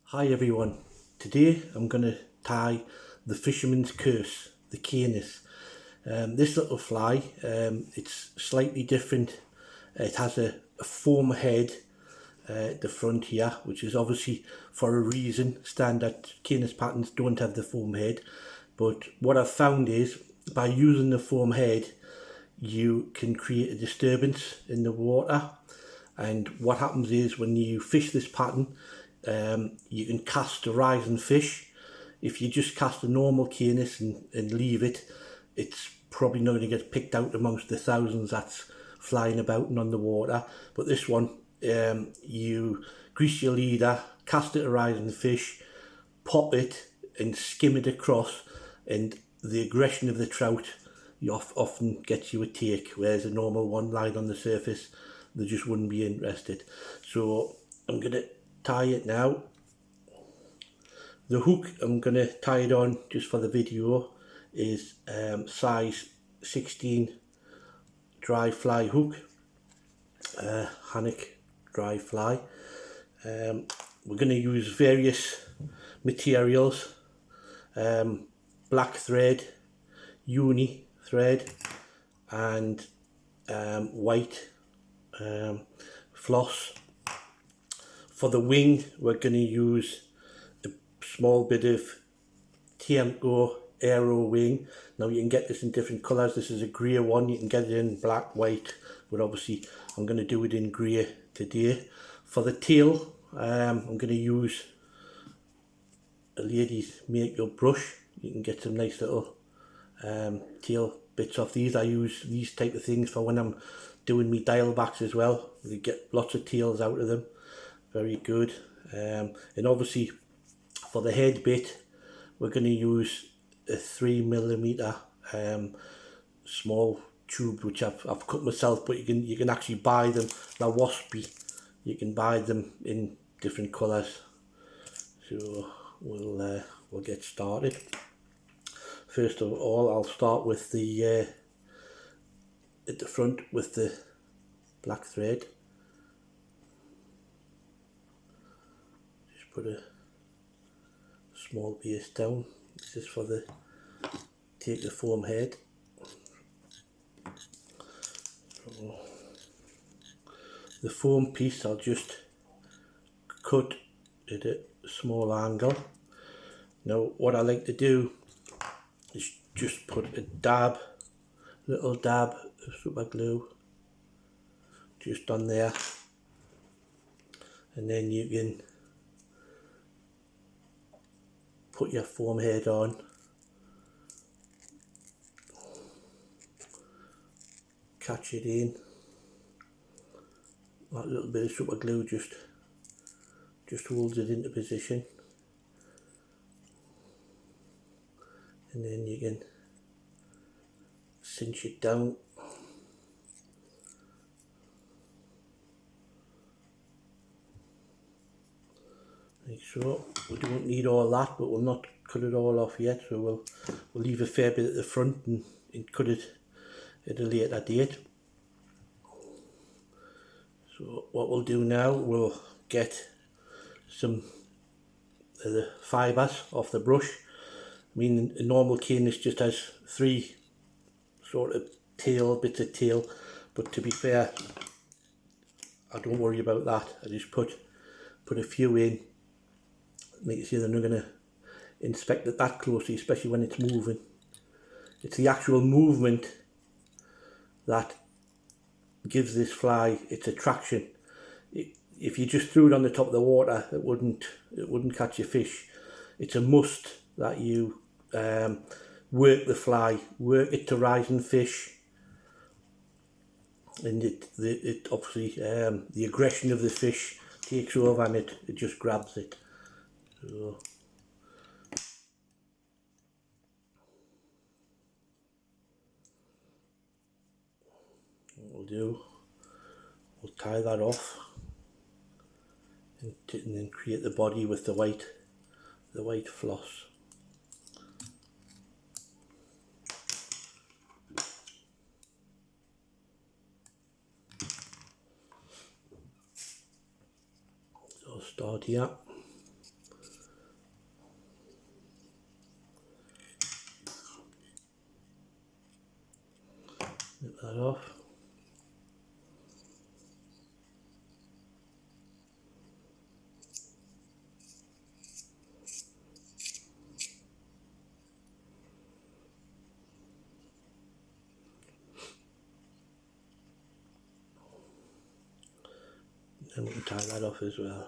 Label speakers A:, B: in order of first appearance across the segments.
A: Hi everyone, today I'm going to tie the fisherman's curse, the Caenis. This little fly, it's slightly different. It has a foam head at the front here, which is obviously for a reason. Standard Caenis patterns don't have the foam head, but what I've found is by using the foam head you can create a disturbance in the water, and what happens is when you fish this pattern you can cast a rising fish. If you just cast a normal Canis and leave it, it's probably not going to get picked out amongst the thousands that's flying about and on the water. But this one, you grease your leader, cast it a rising fish, pop it and skim it across, and the aggression of the trout often gets you a take, whereas a normal one lying on the surface, they just wouldn't be interested. So I'm going to tie it now. The hook I'm going to tie it on just for the video is size 16 dry fly hook, Hannock dry fly. We're going to use various materials, black thread, uni thread and white floss. For the wing we're going to use a small bit of Tiemco Aero wing. Now you can get this in different colours. This is a grey one, you can get it in black, white, but obviously I'm going to do it in grey today. For the tail I'm going to use a lady's makeup brush. You can get some nice little tail bits off these. I use these type of things for when I'm doing me dial backs as well. You get lots of tails out of them. Very good. And obviously for the head bit we're going to use a 3mm small tube, which I've cut myself, but you can actually buy them. They're waspy. You can buy them in different colours. So we'll get started. First of all, I'll start with the at the front with the black thread. Just put a small base down. This is for take the foam head. So the foam piece I'll just cut at a small angle. Now what I like to do is just put a little dab of super glue just on there, and then you can put your foam head on, catch it in. That little bit of super glue just holds it into position, and then you can cinch it down. Like so. We don't need all that, but we'll not cut it all off yet, so we'll leave a fair bit at the front and cut it at a later date. So what we'll do now, we'll get some of the fibres off the brush. I mean, a normal Canis just has 3 sort of bits of tail, but to be fair, I don't worry about that. I just put a few in, make sure they're not going to inspect it that closely, especially when it's moving. It's the actual movement that gives this fly its attraction. If you just threw it on the top of the water, it wouldn't catch your fish. It's a must that you work the fly, work it to rising fish, and it obviously the aggression of the fish takes over and it just grabs it. So what we'll do, we'll tie that off and then create the body with the white floss. So I'll start here. that off. And we can tie that off as well.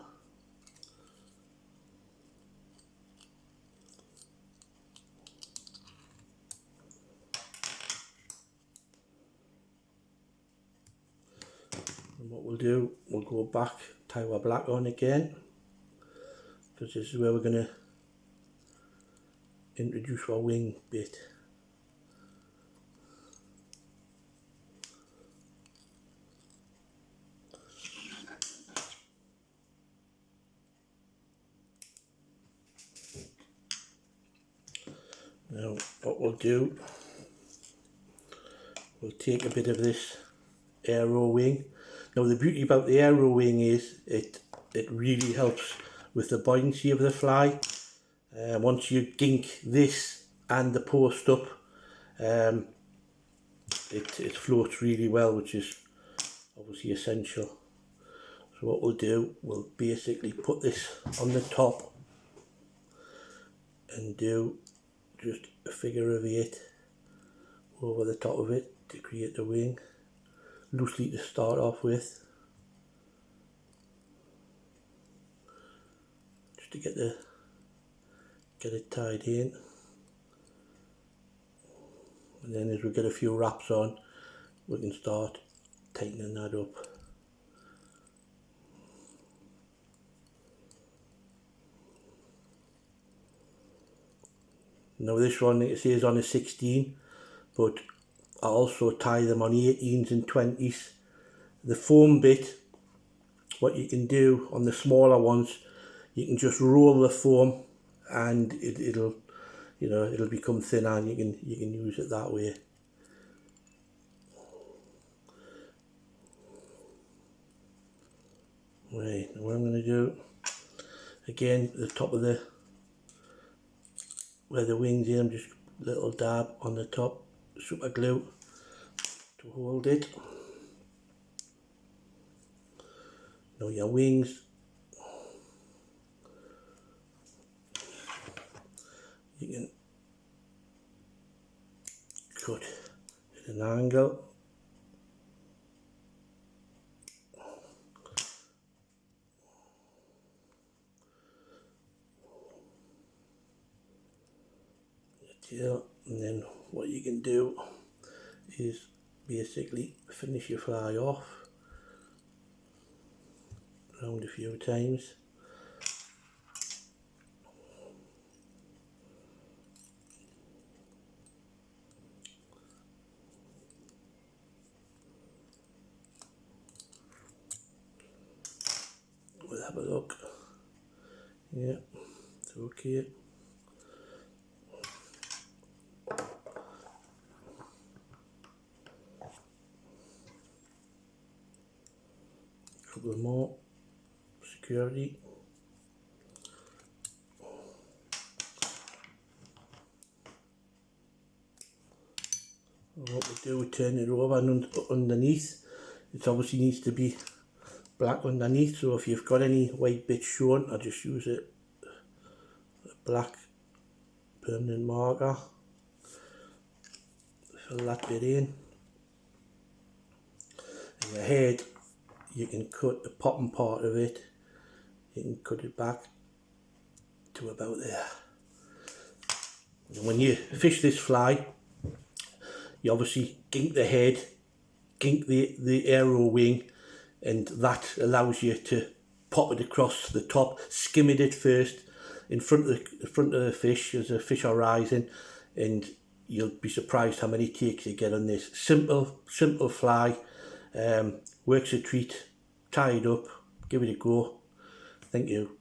A: And what we'll do, we'll go back, tie our black on again, because this is where we're going to introduce our wing bit. Now what we'll do, we'll take a bit of this aero wing. Now the beauty about the aero wing is it really helps with the buoyancy of the fly. Once you gink this and the post up, it floats really well, which is obviously essential. So what we'll do, we'll basically put this on the top and do just a figure of 8 over the top of it to create the wing, loosely to start off with, just to get it tied in. And then as we get a few wraps on, we can start tightening that up. Now this one, it says on a 16, but I also tie them on 18s and 20s. The foam bit, what you can do on the smaller ones, you can just roll the foam and it'll become thinner, and you can use it that way. Right, now what I'm going to do, again, the top of where the wings in, just a little dab on the top, super glue to hold it. Now your wings, you can cut at an angle. And then what you can do is basically finish your fly off around a few times. We'll have a look. Yeah, it's okay. Couple more security. And what we do, we turn it over, and underneath it obviously needs to be black underneath, so if you've got any white bits shown, I just use a black permanent marker, fill that bit in. And your head, you can cut the bottom part of it, you can cut it back to about there. And when you fish this fly, you obviously gink the head, gink the aero wing, and that allows you to pop it across the top, skim it at first in front of the fish as the fish are rising, and you'll be surprised how many takes you get on this. Simple fly, works a treat. Tie it up, give it a go. Thank you.